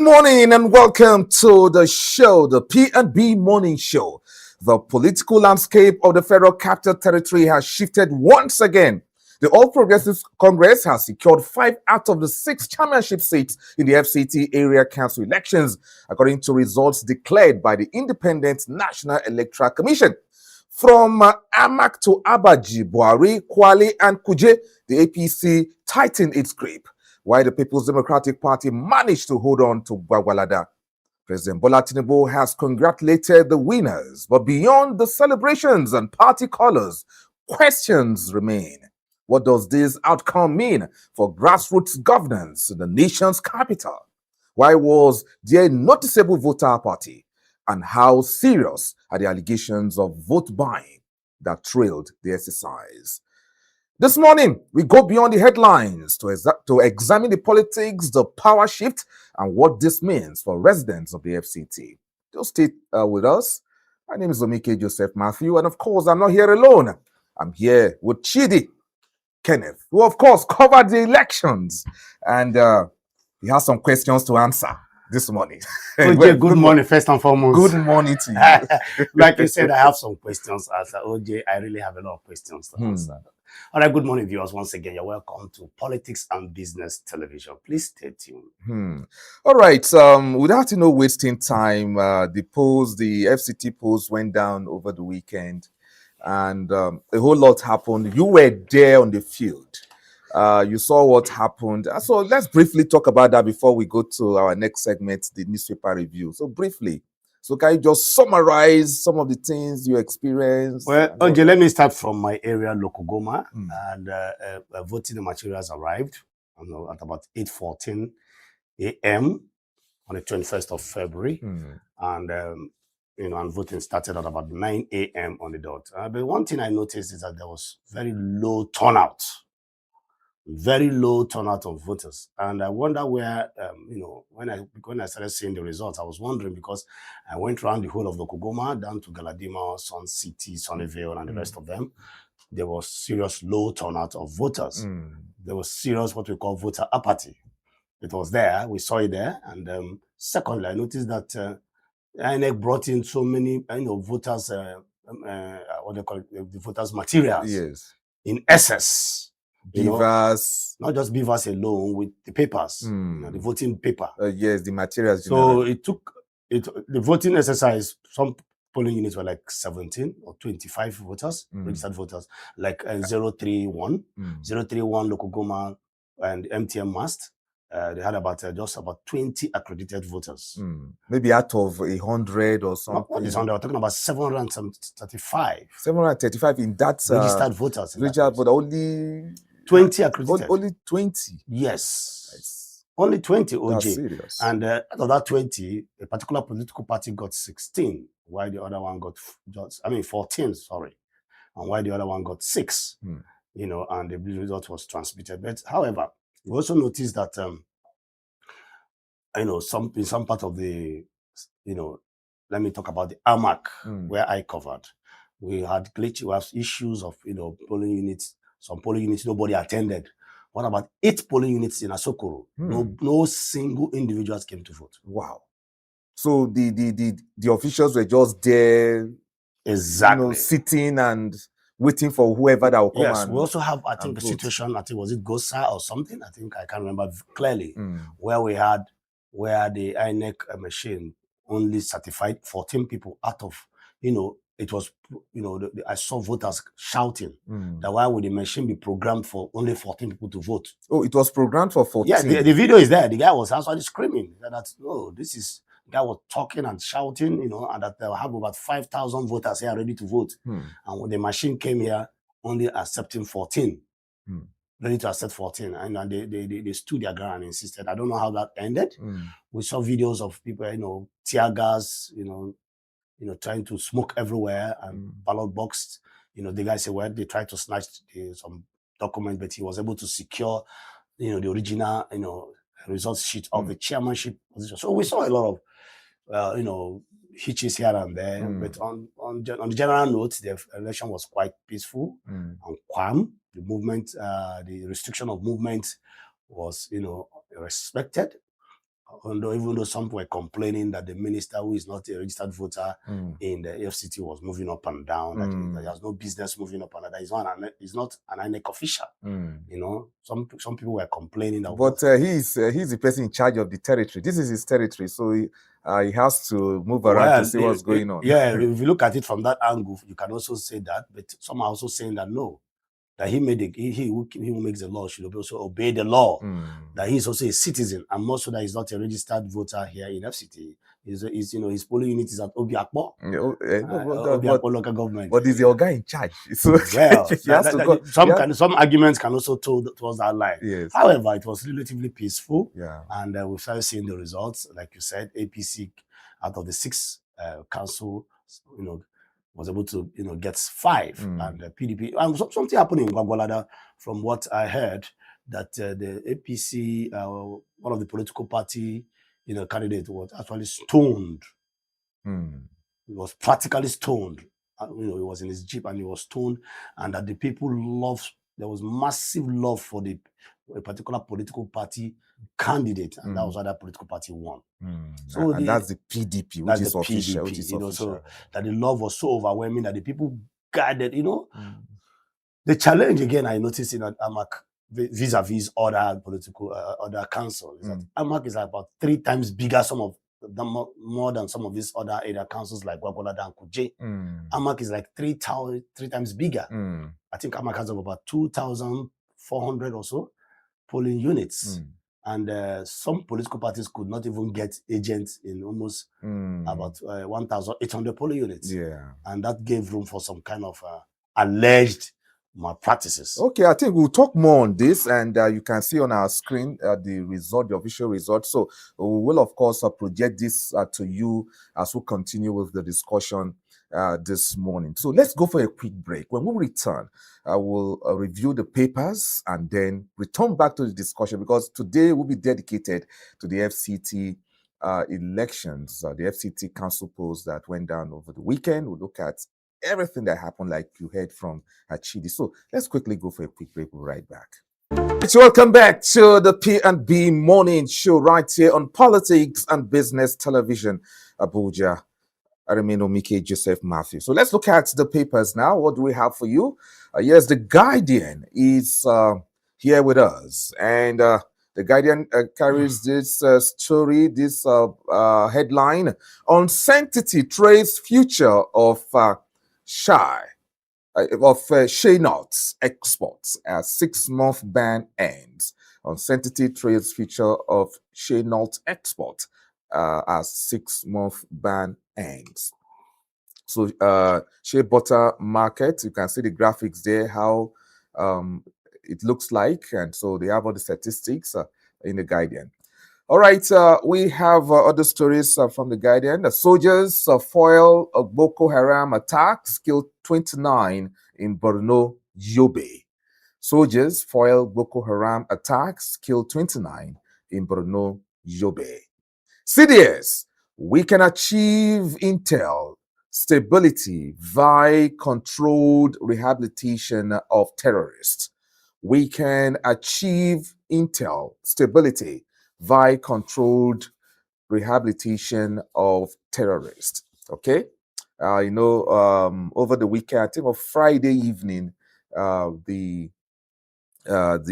morning and welcome to the show, the P&B Morning Show. The political landscape of the Federal Capital Territory has shifted once again. The All Progressives Congress has secured 5 out of the 6 chairmanship seats in the FCT area council elections, according to results declared by the Independent National Electoral Commission. From Amak to Abaji, Buhari, Kwale, and Kuje, the APC tightened its grip, while the People's Democratic Party managed to hold on to Gwagwalada. President Bola Tinubu has congratulated the winners, but beyond the celebrations and party colors, questions remain. What does this outcome mean for grassroots governance in the nation's capital? Why was there a noticeable voter apathy? And how serious are the allegations of vote buying that trailed the exercise? This morning, we go beyond the headlines to examine the politics, the power shift, and what this means for residents of the FCT. Just stay with us. My name is Omike Joseph Matthew, and of course, I'm not here alone. I'm here with Chidi Kenneth, who of course covered the elections, and he has some questions to answer this morning. OJ, good morning, first and foremost. Good morning to you. Like you said, I have some questions to answer. OJ, I really have a lot of questions to answer. All right, good morning, viewers. Once again, you're welcome to Politics and Business Television. Please stay tuned. All right, without wasting time, the FCT polls went down over the weekend, and a whole lot happened. You were there on the field. You saw what happened. So let's briefly talk about that before we go to our next segment, the newspaper review. So briefly, can you just summarize some of the things you experienced? Well, OJ, let me start from my area, Lokogoma, and voting materials arrived at about 8:14 a.m. on the 21st of February, and and voting started at about 9 a.m. on the dot. But one thing I noticed is that there was very low turnout. Very low turnout of voters, and I wonder where when I started seeing the results, I was wondering, because I went around the whole of Lokogoma down to Galadima, Sun City, Sunnyvale, and the rest of them. There was serious low turnout of voters. There was serious what we call voter apathy. It was there, we saw it there, and secondly, I noticed that INEC brought in so many voters, what they call it, the voters materials, yes, in excess. Beavers, not just beavers alone, with the papers, the voting paper. Yes, the materials. So it took the voting exercise. Some polling units were like 17 or 25 voters, registered voters, like 031 Lokogoma and MTM Mast. They had just about 20 accredited voters. Maybe out of 100 or something. Not 100, we're talking about 735. 735 in that registered voters. But only 20 accredited. Only 20. Yes. Only 20, OJ. That's serious. And out of that 20, a particular political party got 16, while the other one got 14, sorry. And while the other one got 6. And the result was transmitted. But however, we also noticed that in some part of the, let me talk about the AMAC, where I covered. We had issues of polling units. Some polling units nobody attended. What about 8 polling units in Asokoro? No single individuals came to vote. Wow. So the officials were just there, exactly, sitting and waiting for whoever that will come. Yes, we also have, I think, a situation, was it Gosa or something? I think I can't remember clearly, where the INEC machine only certified 14 people out of, it was, I saw voters shouting that why would the machine be programmed for only 14 people to vote? Oh, it was programmed for 14. Yeah, the video is there. The guy was actually screaming that the guy was talking and shouting, and that they'll have about 5,000 voters here ready to vote. And when the machine came here, only accepting 14, ready to accept 14. And they stood their ground and insisted. I don't know how that ended. We saw videos of people, tear gas, trying to smoke everywhere and ballot boxed. The guy said, well, they tried to snatch some document, but he was able to secure, the original, results sheet of the chairmanship position. So we saw a lot of, hitches here and there. But on the general note, the election was quite peaceful and calm. The movement, the restriction of movement was, respected. Even though some were complaining that the minister, who is not a registered voter in the FCT, was moving up and down, that he has no business moving up and down, that he's not an INEC official. You know, some people were complaining that. But he's the person in charge of the territory. This is his territory, so he has to move around to see what's going on. Yeah, if you look at it from that angle, you can also say that. But some are also saying that no, that he who makes the law should also obey the law. That he's also a citizen, and more so that he's not a registered voter here in FCT. His polling unit is at Obiakpo, Obiakpo local government. But he's your guy in charge. So well, some arguments can also towards that line. Yes. However, it was relatively peaceful. Yeah. And we started seeing the results. Like you said, APC out of the 6 council, was able to get 5, and the PDP. And something happened in Gwagwalada, from what I heard, that the APC, one of the political party candidate, was actually stoned. He was practically stoned. He was in his jeep and he was stoned, and that the people there was massive love for a particular political party candidate, and that was why that political party won. So and that's the PDP, which is official. So that the love was so overwhelming that the people guided. The challenge again I noticed in AMAC vis-a-vis other political other councils is that AMAC is about 3 times bigger, more than some of these other area councils like Gwagwalada and Kuje. AMAC is like 3 times bigger. I think AMAC has about 2,400 or so polling units. And some political parties could not even get agents in almost about 1,800 polling units. Yeah. And that gave room for some kind of alleged malpractices. Okay, I think we'll talk more on this, and you can see on our screen the official result. So we will, of course, project this to you as we continue with the discussion this morning. So let's go for a quick break. When we return, I will review the papers and then return back to the discussion, because today will be dedicated to the FCT elections, the FCT council polls that went down over the weekend. We'll look at everything that happened, like you heard from Chidi. So let's quickly go for a quick break. We'll be right back. Welcome back to the P&B Morning Show right here on Politics and Business Television, Abuja. I remain Omike Joseph Matthew. So let's look at the papers now. What do we have for you? Yes, The Guardian is here with us. And The Guardian carries this story, this headline: Uncertainty trades future of Shea nuts exports as 6-month ban ends. Uncertainty trades future of shea nut export as 6-month ban ends. So shea butter market, you can see the graphics there, how it looks like, and so they have all the statistics in The Guardian. All right, we have other stories from The Guardian. The soldiers foil a Boko Haram attacks, killed 29 in Borno, Yobe. Soldiers foil Boko Haram attacks, killed 29 in Borno, Yobe. CDS, we can achieve intel stability via controlled rehabilitation of terrorists. We can achieve intel stability via controlled rehabilitation of terrorists. Okay, over the weekend, I think on Friday evening, the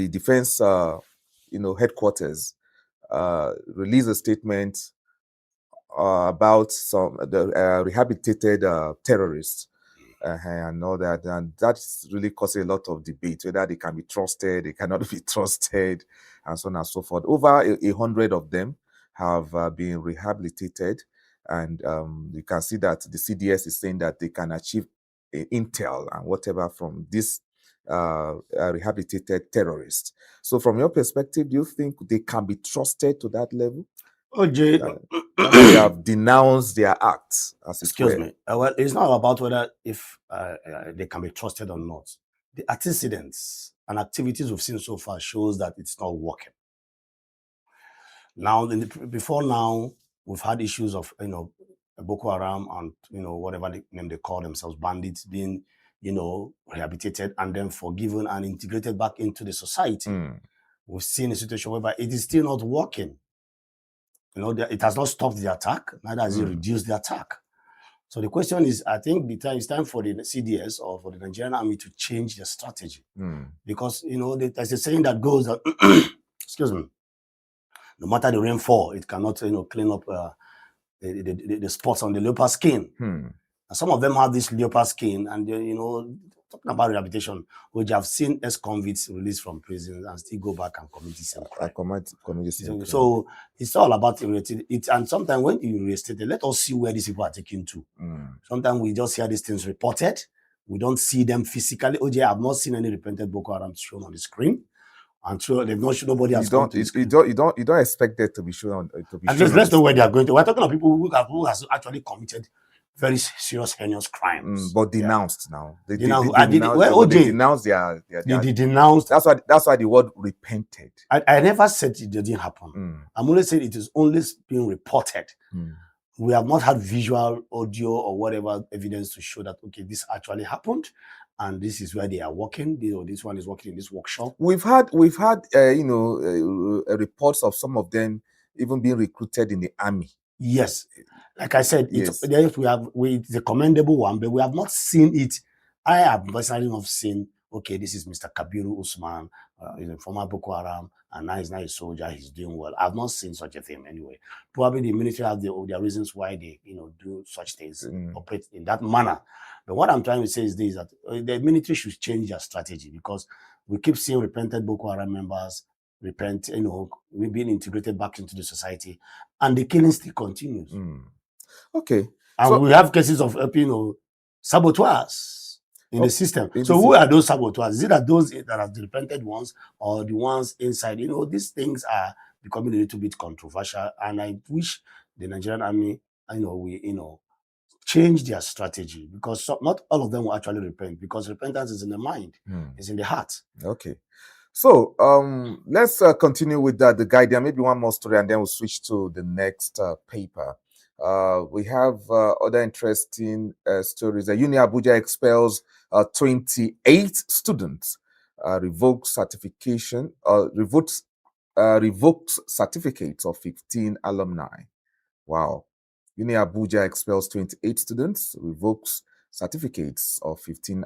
defense, headquarters released a statement about the rehabilitated terrorists. And all that, and that's really causing a lot of debate whether they can be trusted, they cannot be trusted, and so on and so forth. Over 100 of them have been rehabilitated, and you can see that the CDS is saying that they can achieve intel and whatever from this rehabilitated terrorists. So, from your perspective, do you think they can be trusted to that level? OJ, they have denounced their acts. Excuse me. Well, it's not about whether if they can be trusted or not. The antecedents and activities we've seen so far shows that it's not working. Now, before now, we've had issues of Boko Haram and whatever name they call themselves, bandits, being rehabilitated and then forgiven and integrated back into the society. We've seen a situation whereby it is still not working. it has not stopped the attack, neither has it reduced the attack. So the question is, I think it's time for the CDS or for the Nigerian army to change their strategy. Because, there's a saying that goes that, excuse me, no matter the rainfall, it cannot, clean up the spots on the leopard skin. And some of them have this leopard skin, and talking about rehabilitation, which I've seen ex-convicts released from prison and still go back and commit the same crime. So it's all about it. And sometimes when you reinstate it, let us see where these people are taken to. Sometimes we just hear these things reported. We don't see them physically. OJ, I've not seen any repented Boko Haram shown on the screen. I'm sure they've not shown, nobody has come to the screen. You don't expect that to be shown. And let's know where they are going to. We're talking about people who has actually committed very serious, heinous crimes, but denounced now. They denounced. They denounced. That's why the word repented. I never said it didn't happen. I'm only saying it is only being reported. We have not had visual, audio, or whatever evidence to show that this actually happened, and this is where they are working. This one is working in this workshop. We've had reports of some of them even being recruited in the army. Yes. Like I said, it's a commendable one, but we have not seen it. I have personally not seen, this is Mr. Kabiru Usman, he's a former Boko Haram, and now he's not a soldier, he's doing well. I've not seen such a thing anyway. Probably the military have their reasons why they, do such things, operate in that manner. But what I'm trying to say is this, that the military should change their strategy, because we keep seeing repented Boko Haram members repent, we're being integrated back into the society, and the killing still continues. Okay. And we have cases of, saboteurs in the system. So who are those saboteurs? Is it that those that are the repented ones or the ones inside? These things are becoming a little bit controversial, and I wish the Nigerian army, change their strategy, because not all of them will actually repent, because repentance is in the mind, it's in the heart. Okay. So let's continue with the Guardian. Maybe one more story, and then we'll switch to the next paper. We have other interesting stories. Uni Abuja expels 28 students, revokes certificates of 15 alumni. Wow. Uni Abuja expels 28 students, revokes certificates of 15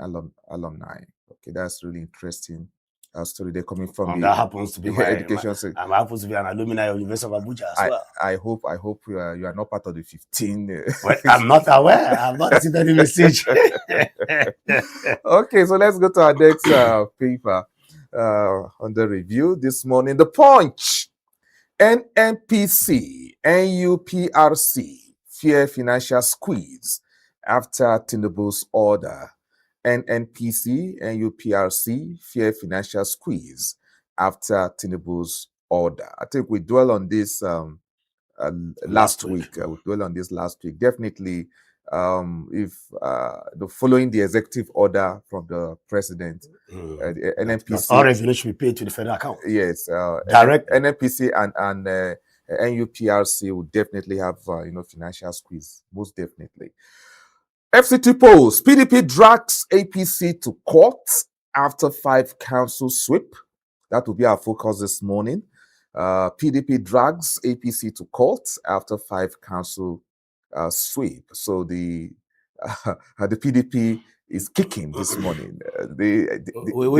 alumni. Okay, that's really interesting. Story they're coming from. And that happens to be my education sector. I happens to be an alumni of University of Abuja as well. I hope you are not part of the 15. Well, I'm not aware. I've not seen any message. Okay, so let's go to our next paper under review this morning. The Punch. NNPC, NUPRC fear financial squeeze after Tinubu's order. NNPC and UPRC fear financial squeeze after Tinubu's order. I think we dwell on this last week. We dwell on this last week. Definitely, if following the executive order from the president, the NNPC, all revenue should be paid to the federal account. Yes, direct. NNPC and NUPRC will definitely have financial squeeze, most definitely. FCT polls, PDP drags APC to court after 5 council sweep. That will be our focus this morning. PDP drags APC to court after 5 council sweep. So the PDP is kicking this morning. They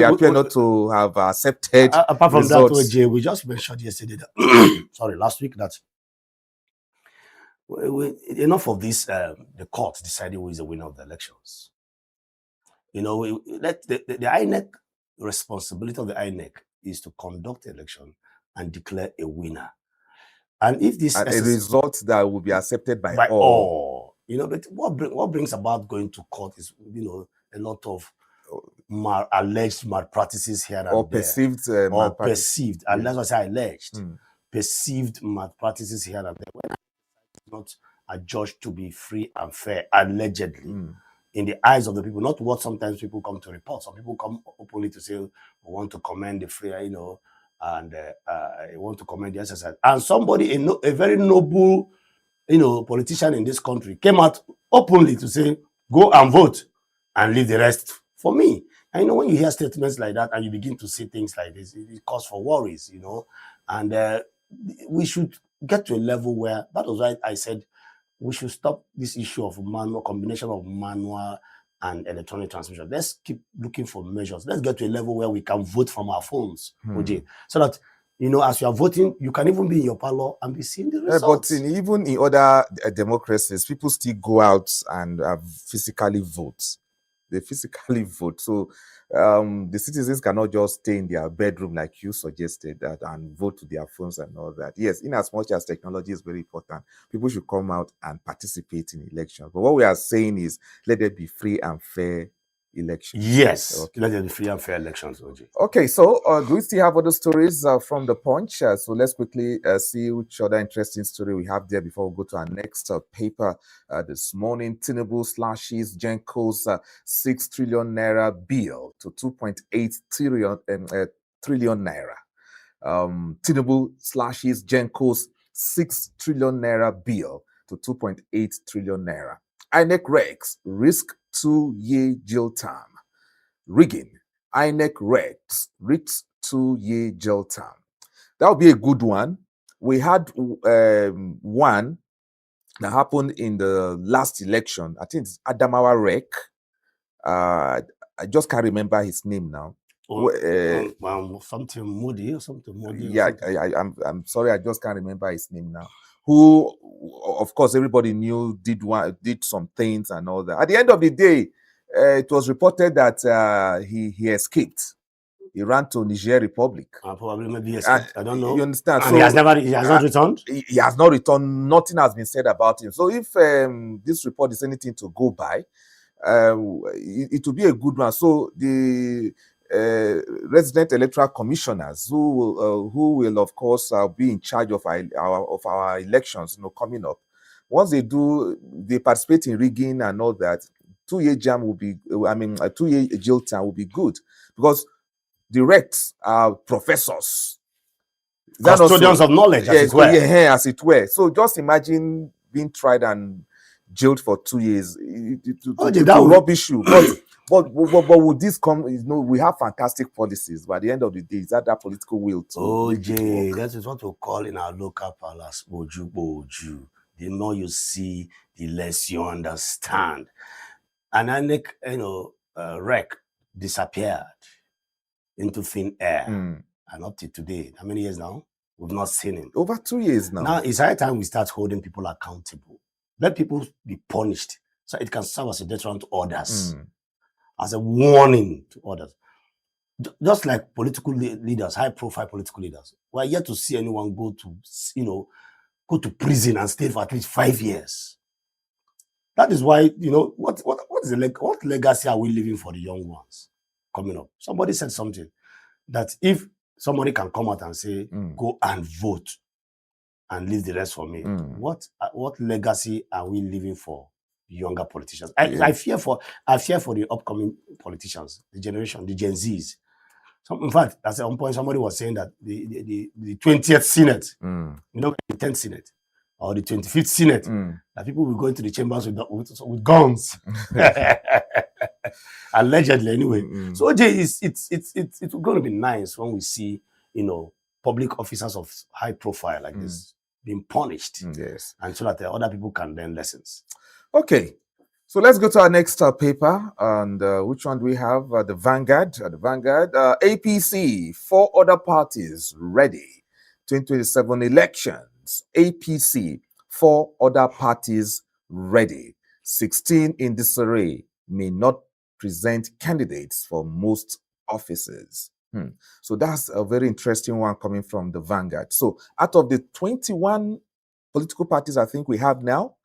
appear not to have accepted. Apart from results. that, we just mentioned yesterday that last week that enough of this. The court decided who is the winner of the elections. Let the INEC responsibility of the INEC is to conduct the election and declare a winner. And if this a result that will be accepted by all. But what brings about going to court is a lot of alleged malpractices here and or there. Perceived Perceived. And that's why I say alleged. Perceived malpractices here and there. When not adjudged to be free and fair, allegedly, in the eyes of the people, not what sometimes people come to report. Some people come openly to say, we want to commend the free, and want to commend the exercise. And somebody, a very noble, politician in this country came out openly to say, go and vote and leave the rest for me. And when you hear statements like that and you begin to see things like this, it causes for worries, and we should get to a level where, that was why I said we should stop this issue of manual, combination of manual and electronic transmission. Let's keep looking for measures. Let's get to a level where we can vote from our phones, OJ, so that, you know, as you are voting, you can even be in your parlor and be seeing the results. But even in other democracies, people still go out and physically vote. They physically vote. So the citizens cannot just stay in their bedroom like you suggested that and vote to their phones and all that. Yes, in as much as technology is very important, people should come out and participate in elections. But what we are saying is let there be free and fair elections. Yes, okay. Let there be free and fair elections, OJ. Okay, so do we still have other stories from the Punch? So let's quickly see which other interesting story we have there before we go to our next paper this morning. Tinubu slashes Genco's 6 trillion naira bill to 2.8 trillion naira. Tinubu slashes Genco's 6 trillion naira bill to 2.8 trillion naira. INEC regs risk 2-year jail term. Rigging. INEC regs risk 2-year jail term. That would be a good one. We had one that happened in the last election. I think it's Adamawa Rek. I just can't remember his name now. Something Moody or something Moody. Yeah, I'm sorry, I just can't remember his name now. Who, of course, everybody knew did some things and all that. At the end of the day, it was reported that he escaped. He ran to Niger Republic. Probably maybe he escaped. I don't know. You understand? And so he has not returned? He has not returned. Nothing has been said about him. So if this report is anything to go by, it will be a good one. So the resident electoral commissioners who will of course be in charge of our elections, coming up. Once they participate in rigging and all that, 2-year jam will be. I mean, a 2-year jail term will be good because the rects are professors, custodians of knowledge, as it were. Yeah, as it were. So just imagine being tried and jailed for 2 years. It's a rubbish issue. But would this come? We have fantastic policies, but at the end of the day, is that political will to? OJ, that is what we call in our local palace, boju. The more you see, the less you understand. And INEC, rec disappeared into thin air, and up to today, how many years now? We've not seen him. Over 2 years now. Now it's high time we start holding people accountable. Let people be punished so it can serve as a deterrent to others, as a warning to others. Just like political leaders, high-profile political leaders, we're yet to see anyone go to prison and stay for at least 5 years. That is why, what legacy are we leaving for the young ones coming up? Somebody said something that if somebody can come out and say, go and vote and leave the rest for me, what legacy are we leaving for younger politicians? I fear for the upcoming politicians, the generation, the Gen Zs. So, in fact, at one point somebody was saying that the 20th Senate, the 10th Senate or the 25th Senate, that people will go into the chambers with guns. Allegedly, anyway. So, OJ, it's going to be nice when we see, public officers of high profile like this being punished. Yes. And so that other people can learn lessons. Okay. So let's go to our next paper. And which one do we have? The Vanguard. APC, 4 other parties ready. 2027 elections. APC, 4 other parties ready. 16 in disarray may not present candidates for most offices. So that's a very interesting one coming from the Vanguard. So out of the 21 political parties I think we have now,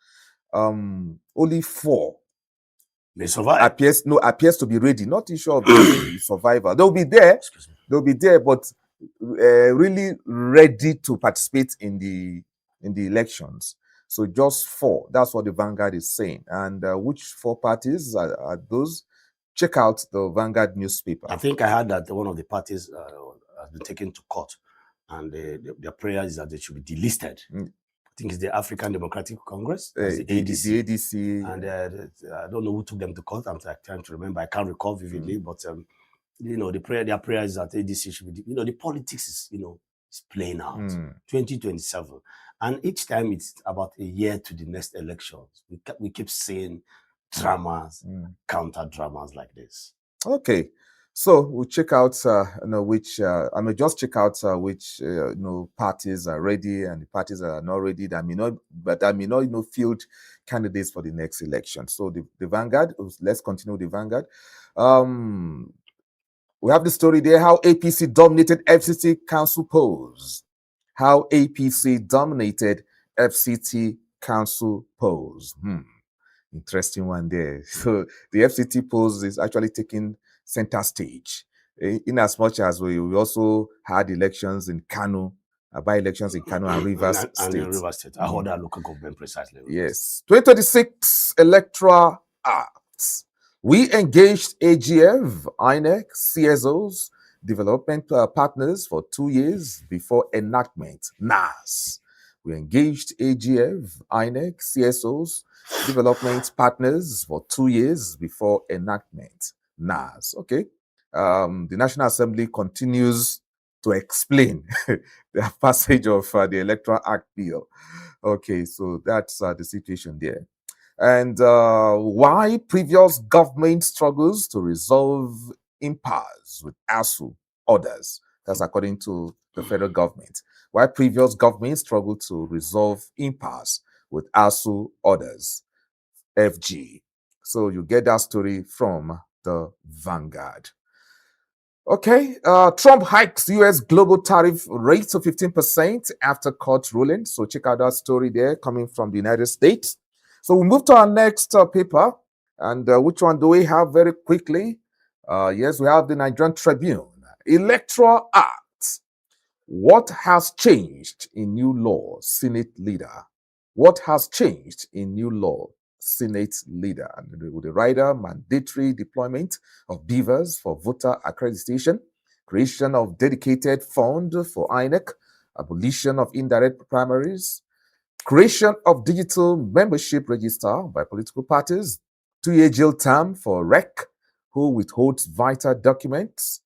only 4 may survive. Appears to be ready. Not issue of survival. They'll be there, but really ready to participate in the elections. So just 4. That's what the Vanguard is saying. And which 4 parties are those? Check out the Vanguard newspaper. I think I heard that one of the parties has been taken to court, and their prayer is that they should be delisted. I think it's the African Democratic Congress, the ADC. The ADC. And I don't know who took them to court. I'm trying to remember. I can't recall vividly, but their prayer is that ADC should be. The politics is is playing out. 2027. And each time it's about a year to the next elections. We keep seeing dramas, counter dramas like this. Okay. So we'll check out, which I may just check out which parties are ready and the parties that are not ready. That may not field candidates for the next election. So the Vanguard. Let's continue with the Vanguard. We have the story there: how APC dominated FCT council polls. How APC dominated FCT council polls. Interesting one there. So the FCT polls is actually taking center stage, in as much as we also had elections in Kano, by-elections in Kano and Rivers State. And in Rivers State. I heard that local government precisely. Yes. 2026 Electoral Acts. We engaged AGF, INEC, CSOs, development partners for 2 years before enactment. NAS. We engaged AGF, INEC, CSOs, development partners for 2 years before enactment. NAS. Okay. The National Assembly continues to explain the passage of the Electoral Act bill. Okay, so that's the situation there. And why previous government struggles to resolve impasse with ASU orders. That's according to the federal government. Why previous government struggled to resolve impasse with ASU orders. FG. So you get that story from the Vanguard. Okay, Trump hikes U.S. global tariff rate to 15% after court ruling. So check out that story there coming from the United States. So we move to our next paper. And which one do we have very quickly? Yes, we have the Nigerian Tribune. Electoral Act. What has changed in new law, Senate leader? What has changed in new law, Senate leader? And with the rider, mandatory deployment of beavers for voter accreditation, creation of dedicated fund for INEC, abolition of indirect primaries, creation of digital membership register by political parties, 2-year jail term for REC, who withholds vital documents,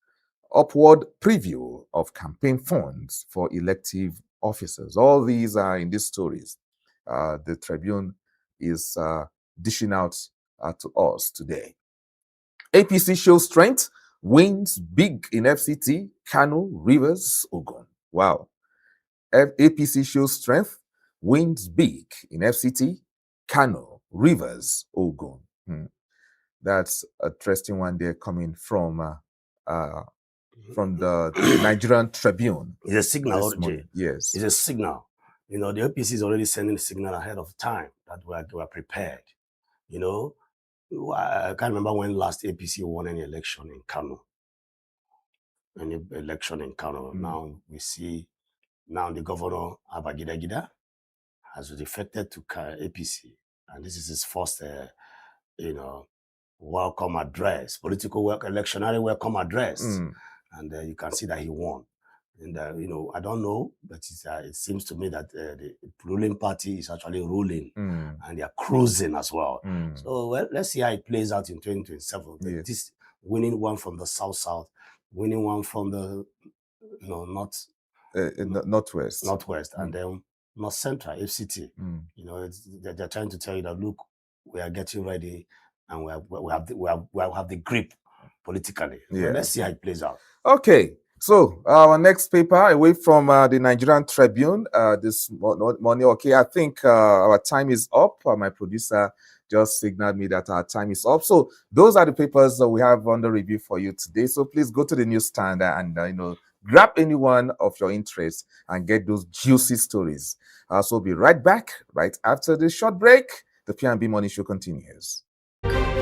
upward preview of campaign funds for elective officers. All these are in these stories. The Tribune is dishing out to us today. APC shows strength, wins big in FCT, Kano, Rivers, Ogun. Wow. APC shows strength, wins big in FCT, Kano, Rivers, Ogun. That's a interesting one there coming from the Nigerian Tribune. It's a signal, Jay. Yes. It's a signal. The APC is already sending a signal ahead of time that we're prepared. I can't remember when last APC won any election in Kano. Now we see the governor, Abagida, has defected to APC. And this is his first, welcome address, electionary welcome address. And you can see that he won. And, I don't know, but it seems to me that the ruling party is actually ruling and they are cruising as well. So let's see how it plays out in 2027. Yes. This winning one from the south, winning one from the northwest, and then north central, FCT. They're trying to tell you that, look, we are getting ready and we have the grip politically. Yeah. Let's see how it plays out. Okay. So our next paper, away from the Nigerian Tribune this morning. Okay, I think our time is up. My producer just signaled me that our time is up. So those are the papers that we have under review for you today. So please go to the newsstand and grab any one of your interest and get those juicy stories. So we'll be right back right after this short break. The P&B Morning Show continues.